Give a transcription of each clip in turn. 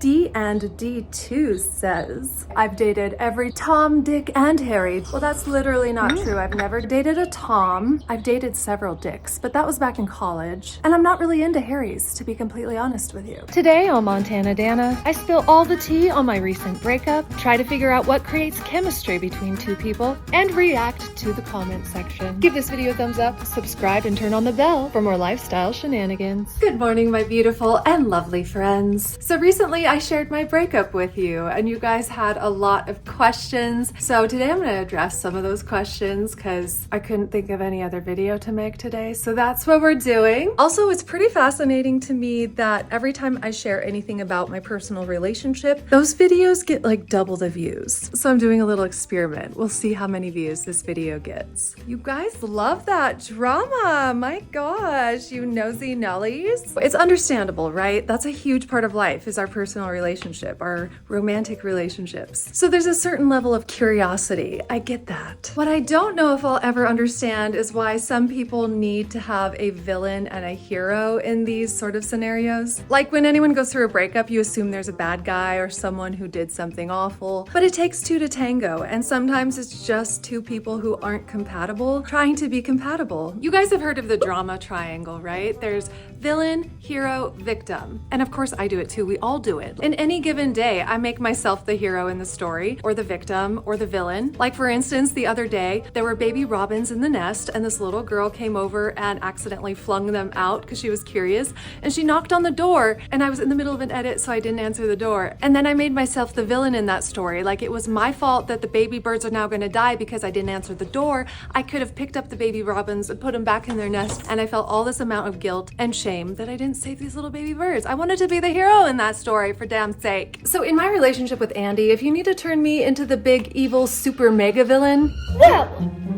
D&D2 says, I've dated every Tom, Dick, and Harry. Well, that's literally not true. I've never dated a Tom. I've dated several Dicks, but that was back in college. And I'm not really into Harrys, to be completely honest with you. Today on Montana Danna, I spill all the tea on my recent breakup, try to figure out what creates chemistry between two people, and react to the comment section. Give this video a thumbs up, subscribe, and turn on the bell for more lifestyle shenanigans. Good morning, my beautiful and lovely friends. So recently I shared my breakup with you, and you guys had a lot of questions. So today I'm going to address some of those questions because I couldn't think of any other video to make today. So that's what we're doing. Also, it's pretty fascinating to me that every time I share anything about my personal relationship, those videos get like double the views. So I'm doing a little experiment. We'll see how many views this video gets. You guys love that drama. My gosh, you nosy nullies. It's understandable, right? That's a huge part of life, is our personal relationship, our romantic relationships. So there's a certain level of curiosity. I get that. What I don't know if I'll ever understand is why some people need to have a villain and a hero in these sort of scenarios. Like when anyone goes through a breakup, you assume there's a bad guy or someone who did something awful, but it takes two to tango, and sometimes it's just two people who aren't compatible trying to be compatible. You guys have heard of the drama triangle, right? There's villain, hero, victim. And of course I do it too. We all do it. In any given day, I make myself the hero in the story, or the victim, or the villain. Like for instance, the other day, there were baby robins in the nest, and this little girl came over and accidentally flung them out because she was curious, and she knocked on the door, and I was in the middle of an edit, so I didn't answer the door. And then I made myself the villain in that story. Like it was my fault that the baby birds are now gonna die because I didn't answer the door. I could have picked up the baby robins and put them back in their nest, and I felt all this amount of guilt and shame that I didn't save these little baby birds. I wanted to be the hero in that story, for damn sake. So in my relationship with Andy, if you need to turn me into the big evil super mega villain, well,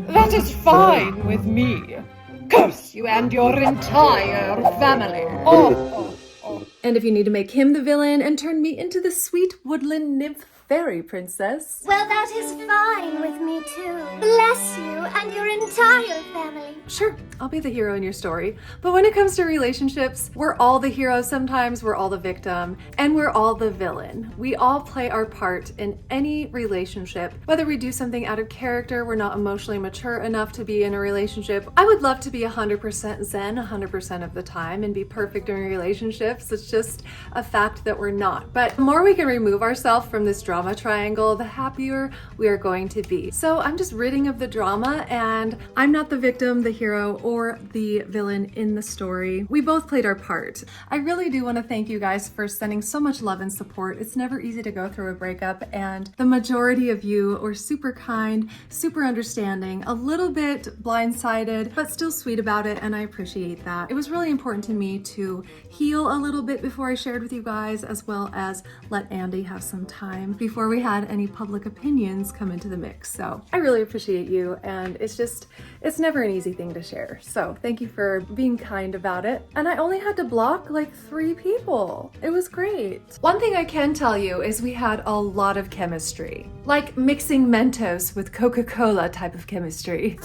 that is fine with me. Curse you and your entire family. And if you need to make him the villain and turn me into the sweet woodland nymph fairy princess, well, that is fine with me too. Bless you and your entire family. sure, I'll be the hero in your story. But when it comes to relationships, we're all the hero sometimes, we're all the victim, and we're all the villain. We all play our part in any relationship. Whether we do something out of character, we're not emotionally mature enough to be in a relationship. I would love to be 100% zen 100% of the time and be perfect in relationships. It's just a fact that we're not. But the more we can remove ourselves from this drama triangle, the happier we are going to be. So I'm just ridding of the drama, and I'm not the victim, the hero, or the villain in the story. We both played our part. I really do want to thank you guys for sending so much love and support. It's never easy to go through a breakup, and the majority of you were super kind, super understanding, a little bit blindsided, but still sweet about it, and I appreciate that. It was really important to me to heal a little bit before I shared with you guys, as well as let Andy have some time before we had any public opinions come into the mix. So I really appreciate you, and it's never an easy thing to share. So thank you for being kind about it. And I only had to block like 3 people. It was great. One thing I can tell you is we had a lot of chemistry, like mixing Mentos with Coca-Cola type of chemistry.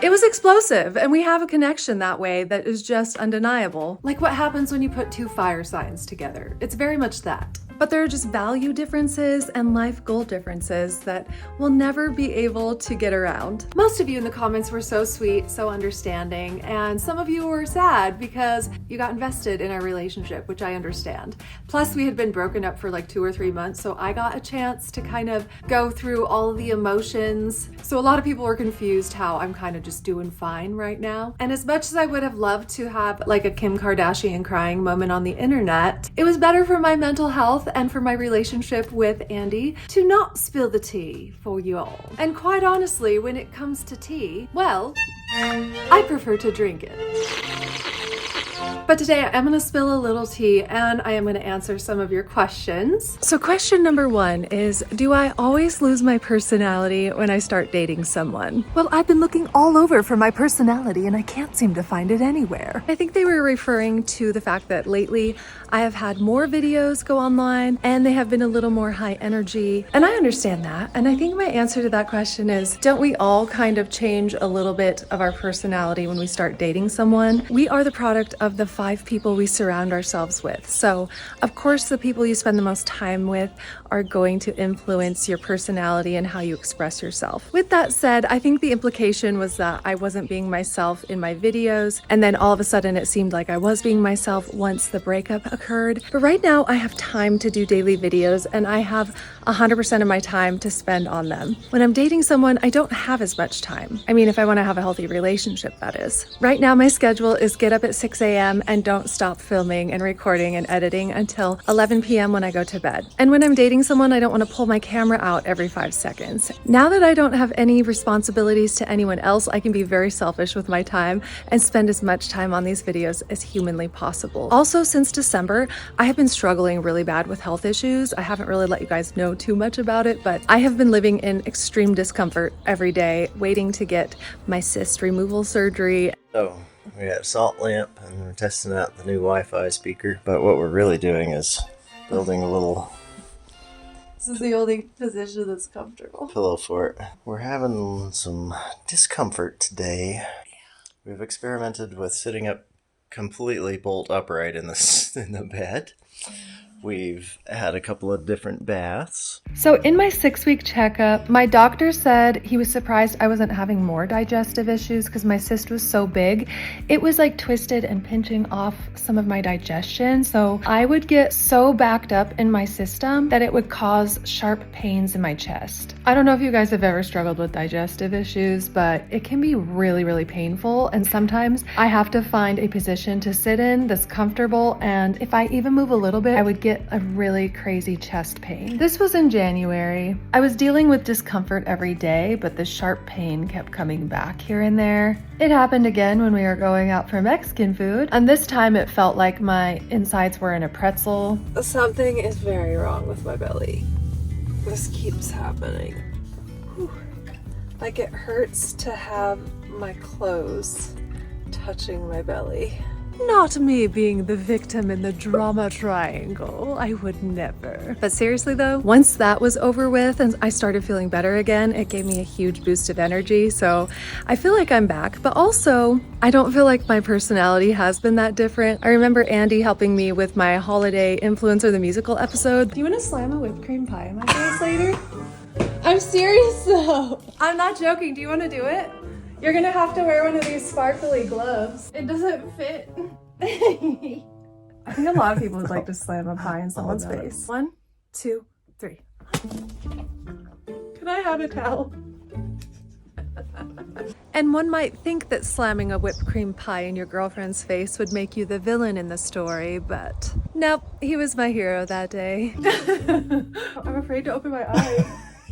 It was explosive, and we have a connection that way that is just undeniable. Like what happens when you put 2 fire signs together. It's very much that. But there are just value differences and life goal differences that we'll never be able to get around. Most of you in the comments were so sweet, so understanding, and some of you were sad because you got invested in our relationship, which I understand. Plus, we had been broken up for like 2 or 3 months, so I got a chance to kind of go through all of the emotions. So a lot of people were confused how I'm kind of just doing fine right now. And as much as I would have loved to have like a Kim Kardashian crying moment on the internet, it was better for my mental health and for my relationship with Andy to not spill the tea for you all. And quite honestly, when it comes to tea, well, I prefer to drink it. But today I'm gonna spill a little tea and I am gonna answer some of your questions. So question number 1 is, do I always lose my personality when I start dating someone? Well, I've been looking all over for my personality and I can't seem to find it anywhere. I think they were referring to the fact that lately I have had more videos go online and they have been a little more high energy. And I understand that. And I think my answer to that question is, don't we all kind of change a little bit of our personality when we start dating someone? We are the product of the 5 people we surround ourselves with. So of course the people you spend the most time with are going to influence your personality and how you express yourself. With that said, I think the implication was that I wasn't being myself in my videos, and then all of a sudden it seemed like I was being myself once the breakup occurred. But right now I have time to do daily videos and I have 100% of my time to spend on them. When I'm dating someone, I don't have as much time. I mean, if I want to have a healthy relationship, that is. Right now my schedule is get up at 6 a.m. and don't stop filming and recording and editing until 11 p.m. when I go to bed. And when I'm dating someone, I don't want to pull my camera out every 5 seconds. Now that I don't have any responsibilities to anyone else, I can be very selfish with my time and spend as much time on these videos as humanly possible. Also, since December, I have been struggling really bad with health issues. I haven't really let you guys know too much about it, but I have been living in extreme discomfort every day, waiting to get my cyst removal surgery. So we got a salt lamp and we're testing out the new Wi-Fi speaker, but what we're really doing is building a little This is the only position that's comfortable. pillow fort. We're having some discomfort today. We've experimented with sitting up completely bolt upright in the bed. We've had a couple of different baths. So in my 6-week checkup, my doctor said he was surprised I wasn't having more digestive issues because my cyst was so big. It was like twisted and pinching off some of my digestion. So I would get so backed up in my system that it would cause sharp pains in my chest. I don't know if you guys have ever struggled with digestive issues, but it can be really, really painful. And sometimes I have to find a position to sit in that's comfortable. And if I even move a little bit, I would get a really crazy chest pain. This was in January. I was dealing with discomfort every day, but the sharp pain kept coming back here and there. It happened again when we were going out for Mexican food, and this time it felt like my insides were in a pretzel. Something is very wrong with my belly. This keeps happening. Whew. Like it hurts to have my clothes touching my belly. Not me being the victim in the drama triangle. I would never. But seriously though, once that was over with and I started feeling better again, it gave me a huge boost of energy. So I feel like I'm back, but also I don't feel like my personality has been that different. I remember Andy helping me with my holiday Influencer the Musical episode. Do you want to slam a whipped cream pie in my face later? I'm serious though. I'm not joking. Do you want to do it? You're gonna have to wear one of these sparkly gloves. It doesn't fit. I think a lot of people would like to slam a pie in someone's face. 1, 2, 3. Can I have a towel? And one might think that slamming a whipped cream pie in your girlfriend's face would make you the villain in the story, but nope, he was my hero that day. I'm afraid to open my eyes.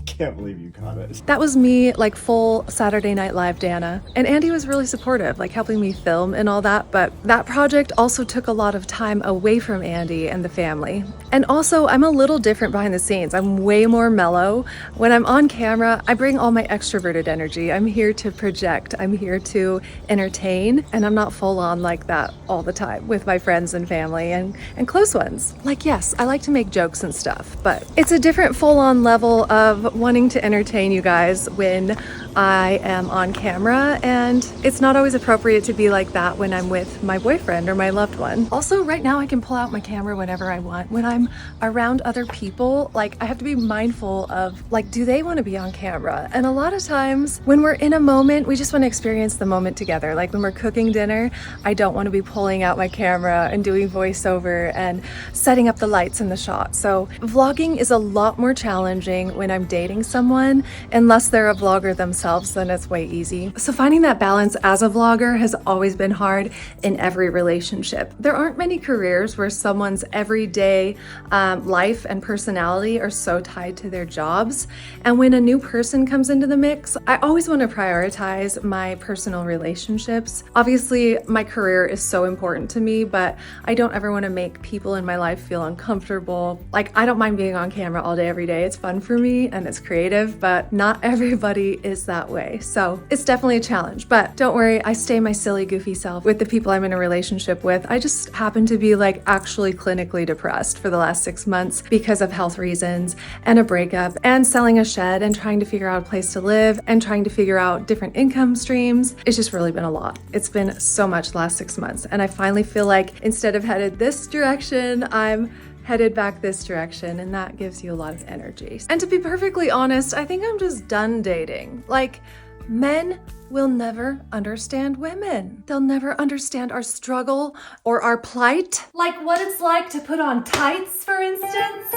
Can't believe you caught it. That was me, like full Saturday Night Live Danna. And Andy was really supportive, like helping me film and all that, but that project also took a lot of time away from Andy and the family. And also, I'm a little different behind the scenes. I'm way more mellow. When I'm on camera, I bring all my extroverted energy. I'm here to project, I'm here to entertain, and I'm not full on like that all the time with my friends and family and close ones. Like, yes, I like to make jokes and stuff, but it's a different full on level of wanting to entertain you guys when I am on camera, and it's not always appropriate to be like that when I'm with my boyfriend or my loved one. Also, right now I can pull out my camera whenever I want. When I'm around other people, like I have to be mindful of like, do they want to be on camera? And a lot of times when we're in a moment, we just want to experience the moment together. Like when we're cooking dinner, I don't want to be pulling out my camera and doing voiceover and setting up the lights and the shot. So vlogging is a lot more challenging when I'm dating someone, unless they're a vlogger themselves themselves, then it's way easy. So finding that balance as a vlogger has always been hard in every relationship. There aren't many careers where someone's everyday life and personality are so tied to their jobs. And when a new person comes into the mix, I always want to prioritize my personal relationships. Obviously, my career is so important to me, but I don't ever want to make people in my life feel uncomfortable. Like, I don't mind being on camera all day, every day. It's fun for me and it's creative, but not everybody is that way. So it's definitely a challenge, but don't worry, I stay my silly, goofy self with the people I'm in a relationship with. I just happen to be like actually clinically depressed for the last 6 months because of health reasons and a breakup and selling a shed and trying to figure out a place to live and trying to figure out different income streams. It's just really been a lot. It's been so much the last 6 months. And I finally feel like instead of headed this direction, I'm headed back this direction, and that gives you a lot of energy. And to be perfectly honest, I think I'm just done dating. Like, men will never understand women. They'll never understand our struggle or our plight. Like what it's like to put on tights, for instance.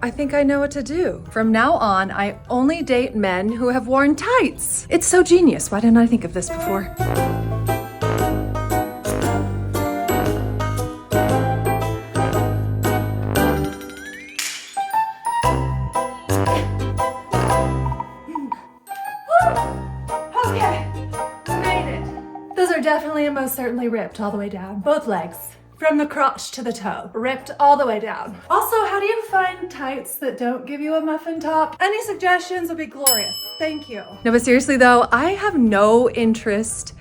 I think I know what to do. From now on, I only date men who have worn tights. It's so genius. Why didn't I think of this before? Okay, made it. Those are definitely and most certainly ripped all the way down. Both legs. From the crotch to the toe, ripped all the way down. Also, how do you find tights that don't give you a muffin top? Any suggestions would be glorious. Thank you. No, but seriously though, I have no interest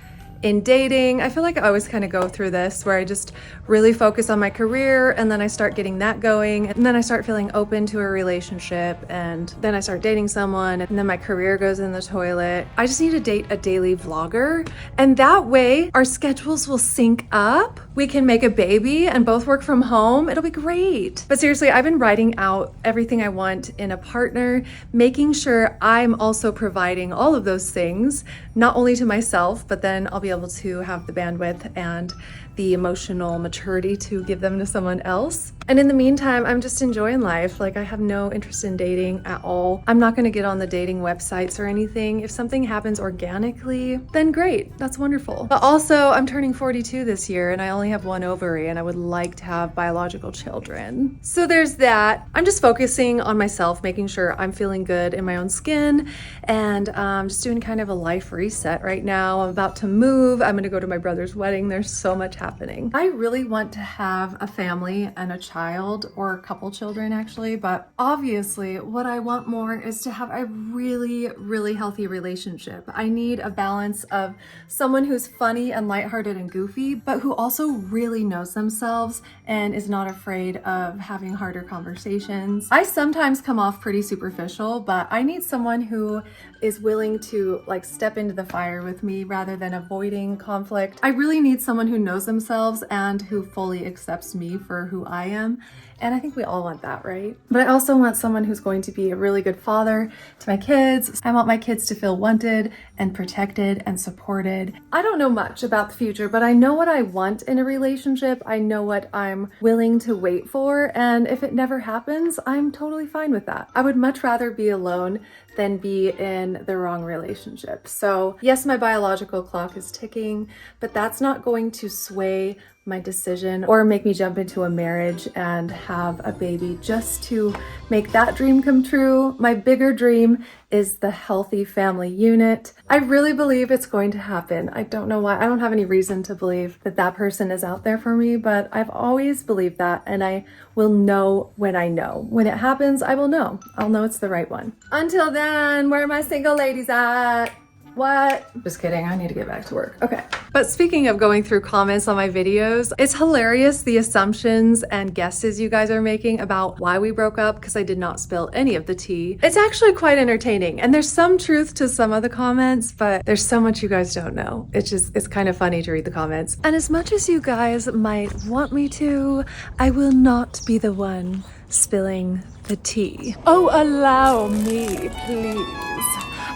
in dating. I feel like I always kind of go through this where I just really focus on my career and then I start getting that going and then I start feeling open to a relationship and then I start dating someone and then my career goes in the toilet. I just need to date a daily vlogger and that way our schedules will sync up. We can make a baby and both work from home. It'll be great. But seriously, I've been writing out everything I want in a partner, making sure I'm also providing all of those things, not only to myself, but then I'll be able to have the bandwidth and the emotional maturity to give them to someone else. And in the meantime, I'm just enjoying life. Like, I have no interest in dating at all. I'm not gonna get on the dating websites or anything. If something happens organically, then great, that's wonderful. But also, I'm turning 42 this year and I only have one ovary and I would like to have biological children. So there's that. I'm just focusing on myself, making sure I'm feeling good in my own skin and just doing kind of a life reset right now. I'm about to move. I'm gonna go to my brother's wedding. There's so much happening. I really want to have a family and a child, or a couple children actually, but obviously what I want more is to have a really, really healthy relationship. I need a balance of someone who's funny and lighthearted and goofy, but who also really knows themselves and is not afraid of having harder conversations. I sometimes come off pretty superficial, but I need someone who is willing to like step into the fire with me rather than avoiding conflict. I really need someone who knows themselves and who fully accepts me for who I am. And I think we all want that, right? But I also want someone who's going to be a really good father to my kids. I want my kids to feel wanted and protected and supported. I don't know much about the future, but I know what I want in a relationship. I know what I'm willing to wait for. And if it never happens, I'm totally fine with that. I would much rather be alone than be in the wrong relationship. So yes, my biological clock is ticking, but that's not going to sway my decision or make me jump into a marriage and have a baby just to make that dream come true. My bigger dream is the healthy family unit. I really believe it's going to happen. I don't know why. I don't have any reason to believe that that person is out there for me, but I've always believed that, and I will know when I know. When it happens, I will know. I'll know it's the right one. Until then, where are my single ladies at? What? Just kidding, I need to get back to work. Okay. But speaking of going through comments on my videos, it's hilarious the assumptions and guesses you guys are making about why we broke up, because I did not spill any of the tea. It's actually quite entertaining, and there's some truth to some of the comments, but there's so much you guys don't know. It's kind of funny to read the comments. And as much as you guys might want me to, I will not be the one spilling the tea. Oh, allow me, please.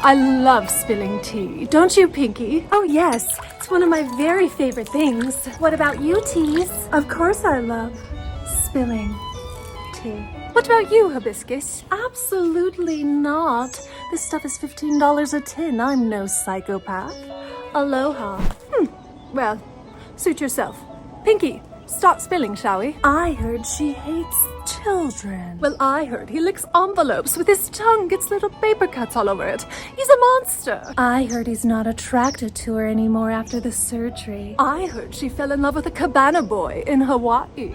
I love spilling tea. Don't you, Pinky? Oh, yes. It's one of my very favorite things. What about you, Tease? Of course I love spilling tea. What about you, Hibiscus? Absolutely not. This stuff is $15 a tin. I'm no psychopath. Aloha. Well, suit yourself. Pinky, stop spilling, shall we? I heard she hates children. Well, I heard he licks envelopes with his tongue, gets little paper cuts all over it. He's a monster. I heard he's not attracted to her anymore after the surgery. I heard she fell in love with a cabana boy in Hawaii.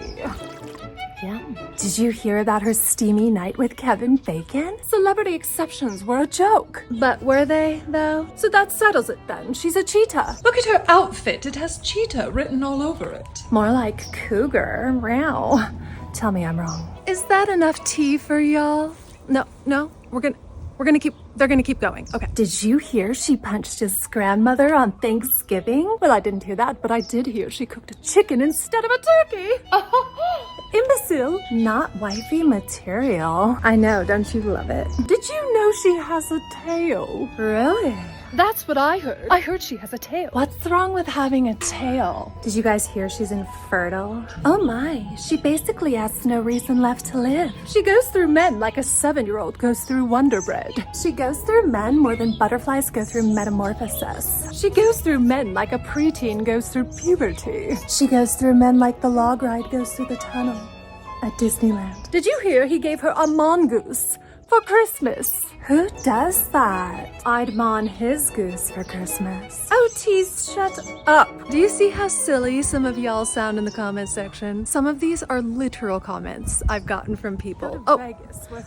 Yum. Did you hear about her steamy night with Kevin Bacon? Celebrity exceptions were a joke. But were they, though? So that settles it then. She's a cheetah. Look at her outfit. It has cheetah written all over it. More like cougar. Meow. Tell me I'm wrong. Is that enough tea for y'all? No. They're gonna keep going. Okay. Did you hear she punched his grandmother on Thanksgiving? Well, I didn't hear that, but I did hear she cooked a chicken instead of a turkey. Imbecile. Not wifey material. I know, don't you love it? Did you know she has a tail? Really? That's what I heard. I heard she has a tail. What's wrong with having a tail? Did you guys hear she's infertile? Oh my, she basically has no reason left to live. She goes through men like a 7-year-old goes through Wonder Bread. She goes through men more than butterflies go through metamorphosis. She goes through men like a preteen goes through puberty. She goes through men like the log ride goes through the tunnel at Disneyland. Did you hear he gave her a mongoose for Christmas? Who does that? I'd mon his goose for Christmas. Oh, Tease, shut up. Do you see how silly some of y'all sound in the comment section? Some of these are literal comments I've gotten from people. Oh,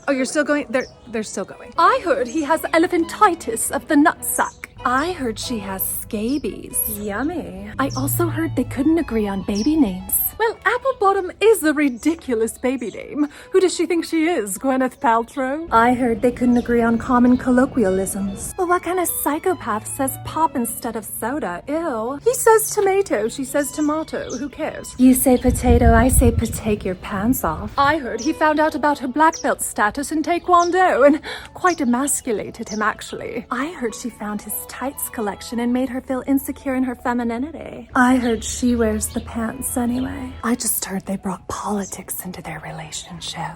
you're still going? They're still going. I heard he has elephantitis of the nutsack. I heard she has scabies. Yummy. I also heard they couldn't agree on baby names. Well, Applebottom is a ridiculous baby name. Who does she think she is, Gwyneth Paltrow? I heard they couldn't agree on common colloquialisms. Well, what kind of psychopath says pop instead of soda? Ew. He says tomato, she says tomato. Who cares? You say potato, I say take your pants off. I heard he found out about her black belt status in Taekwondo and quite emasculated him, actually. I heard she found his tights collection and made her feel insecure in her femininity. I heard she wears the pants anyway. I just heard they brought politics into their relationship.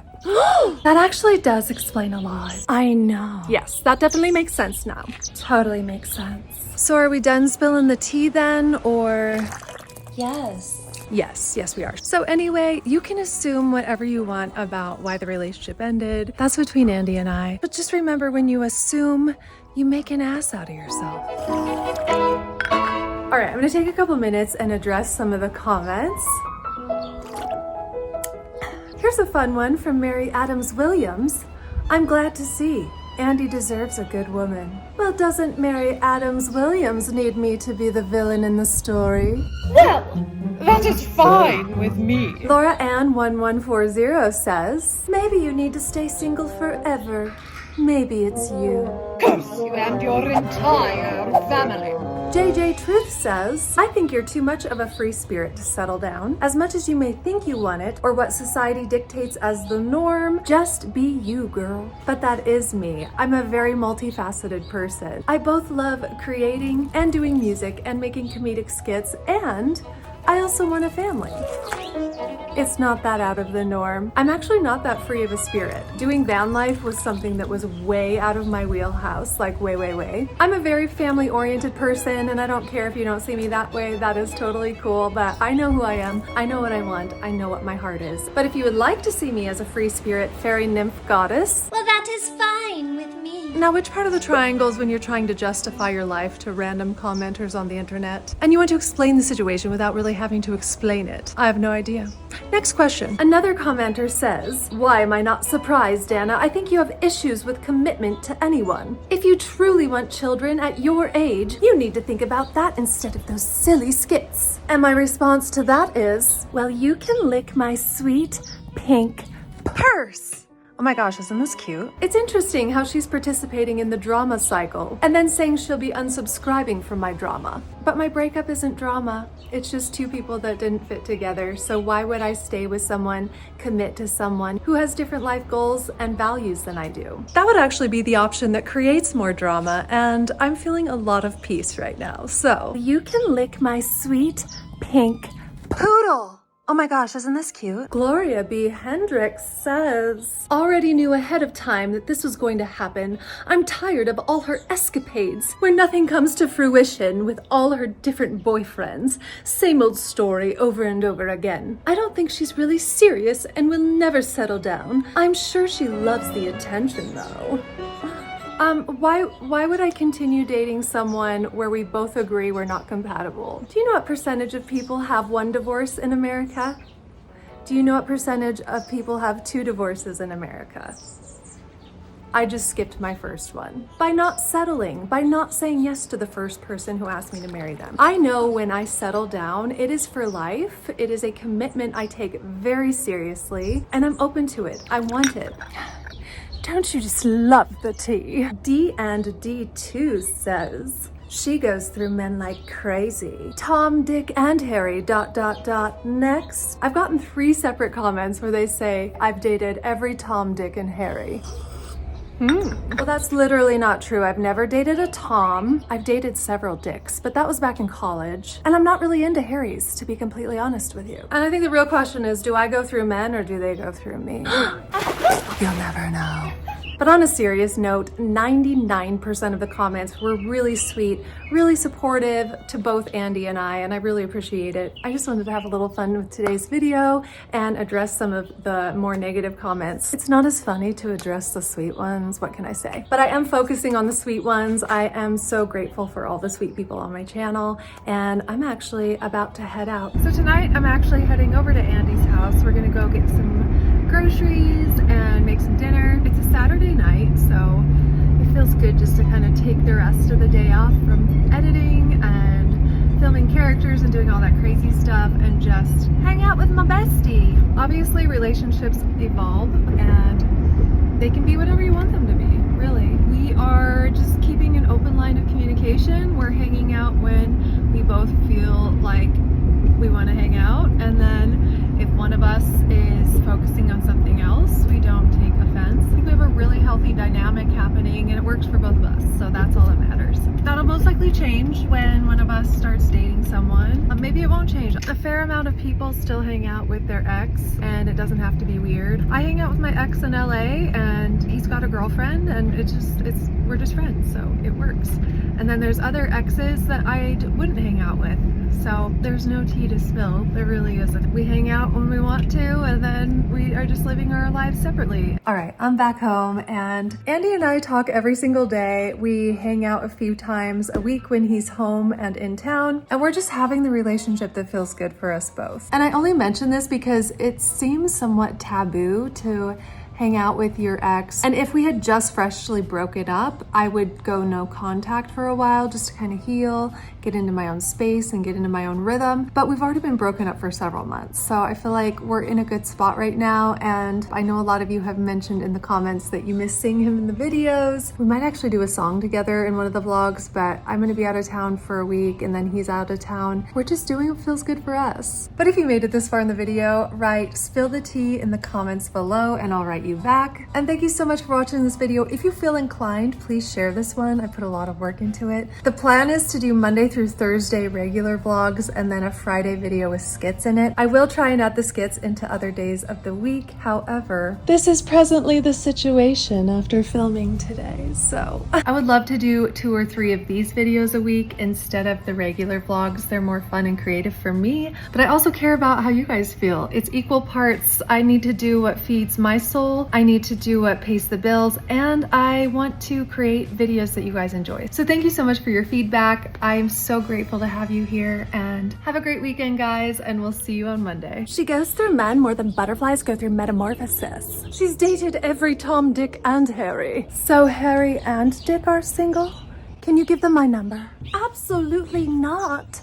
That actually does explain a lot. I know. Yes, that definitely makes sense now. Totally makes sense. So are we done spilling the tea then, or? Yes, we are. So anyway, you can assume whatever you want about why the relationship ended. That's between Andy and I. But just remember, when you assume, you make an ass out of yourself. All right, I'm gonna take a couple minutes and address some of the comments. Here's a fun one from Mary Adams Williams. I'm glad to see. Andy deserves a good woman. Well, doesn't Mary Adams Williams need me to be the villain in the story? Well, that is fine with me. Laura Ann 1140 says, maybe you need to stay single forever. Maybe it's you. Curse you and your entire family. JJ Truth says, I think you're too much of a free spirit to settle down. As much as you may think you want it, or what society dictates as the norm, just be you, girl. But that is me. I'm a very multifaceted person. I both love creating and doing music and making comedic skits, and I also want a family. It's not that out of the norm. I'm actually not that free of a spirit. Doing van life was something that was way out of my wheelhouse, like way. I'm a very family-oriented person, and I don't care if you don't see me that way. That is totally cool, but I know who I am. I know what I want. I know what my heart is. But if you would like to see me as a free spirit, fairy, nymph, goddess, Well, that is fine with me. now which part of the triangle is when you're trying to justify your life to random commenters on the internet, and you want to explain the situation without really having to explain it? I have no idea. Next question. Another commenter says, why am I not surprised, Danna? I think you have issues with commitment to anyone. If you truly want children at your age, you need to think about that instead of those silly skits. And my response to that is, well, you can lick my sweet pink purse. Oh my gosh, isn't this cute? It's interesting how she's participating in the drama cycle and then saying she'll be unsubscribing from my drama. But my breakup isn't drama. It's just two people that didn't fit together. So why would I stay with someone, commit to someone who has different life goals and values than I do? That would actually be the option that creates more drama, and I'm feeling a lot of peace right now. So You can lick my sweet pink poodle. oh my gosh, isn't this cute? Gloria B. Hendricks says, already knew ahead of time that this was going to happen. I'm tired of all her escapades where nothing comes to fruition with all her different boyfriends. Same old story over and over again. I don't think she's really serious and will never settle down. I'm sure she loves the attention though. Why would I continue dating someone where we both agree we're not compatible? Do you know what percentage of people have one divorce in America? Do you know what percentage of people have 2 divorces in America? I just skipped my first one. By not settling, by not saying yes to the first person who asked me to marry them. I know when I settle down, it is for life. It is a commitment I take very seriously, and I'm open to it. I want it. Don't you just love the tea? D and D2 says, she goes through men like crazy. Tom, Dick, and Harry, ... Next. I've gotten 3 separate comments where they say, I've dated every Tom, Dick, and Harry. Well, that's literally not true. I've never dated a Tom. I've dated several Dicks, but that was back in college. And I'm not really into Harrys, to be completely honest with you. And I think the real question is, do I go through men or do they go through me? You'll never know. But on a serious note, 99% of the comments were really sweet, really supportive to both Andy and I really appreciate it. I just wanted to have a little fun with today's video and address some of the more negative comments. It's not as funny to address the sweet ones, what can I say? But I am focusing on the sweet ones. I am so grateful for all the sweet people on my channel, and I'm actually about to head out. So tonight I'm actually heading over to Andy's house. We're gonna go get some groceries and make some dinner. It's a Saturday night, so it feels good just to kind of take the rest of the day off from editing and filming characters and doing all that crazy stuff and just hang out with my bestie. Obviously, relationships evolve and they can be whatever you want them to be, really. We are just keeping an open line of communication. We're hanging out when we both feel like we want to hang out, and then if one of us is focusing on something else, we don't take offense. I think we have a really healthy dynamic happening and it works for both of us, so that's all that matters. That'll most likely change when one of us starts dating someone. Maybe it won't change. A fair amount of people still hang out with their ex, and it doesn't have to be weird. I hang out with my ex in LA and he's got a girlfriend, and we're just friends, so it works. And then there's other exes that I wouldn't hang out with. So there's no tea to spill. There really isn't. We hang out when we want to, and then we are just living our lives separately. All right, I'm back home, and Andy and I talk every single day. We hang out a few times a week when he's home and in town, and we're just having the relationship that feels good for us both. And I only mention this because it seems somewhat taboo to hang out with your ex. And if we had just freshly broken up, I would go no contact for a while just to kind of heal, get into my own space and get into my own rhythm. But we've already been broken up for several months. So I feel like we're in a good spot right now. And I know a lot of you have mentioned in the comments that you miss seeing him in the videos. We might actually do a song together in one of the vlogs, but I'm gonna be out of town for a week and then he's out of town. We're just doing what feels good for us. But if you made it this far in the video, write spill the tea in the comments below and I'll write you back. And thank you so much for watching this video. If you feel inclined, please share this one. I put a lot of work into it. The plan is to do Monday through Thursday regular vlogs and then a Friday video with skits in it. I will try and add the skits into other days of the week. However, this is presently the situation after filming today. So I would love to do 2 or 3 of these videos a week instead of the regular vlogs. They're more fun and creative for me, but I also care about how you guys feel. It's equal parts. I need to do what feeds my soul. I need to do what pays the bills, and I want to create videos that you guys enjoy. So thank you so much for your feedback. I'm so grateful to have you here, and have a great weekend, guys, and we'll see you on Monday. She goes through men more than butterflies go through metamorphosis. She's dated every Tom, Dick, and Harry. So Harry and Dick are single? Can you give them my number? Absolutely not.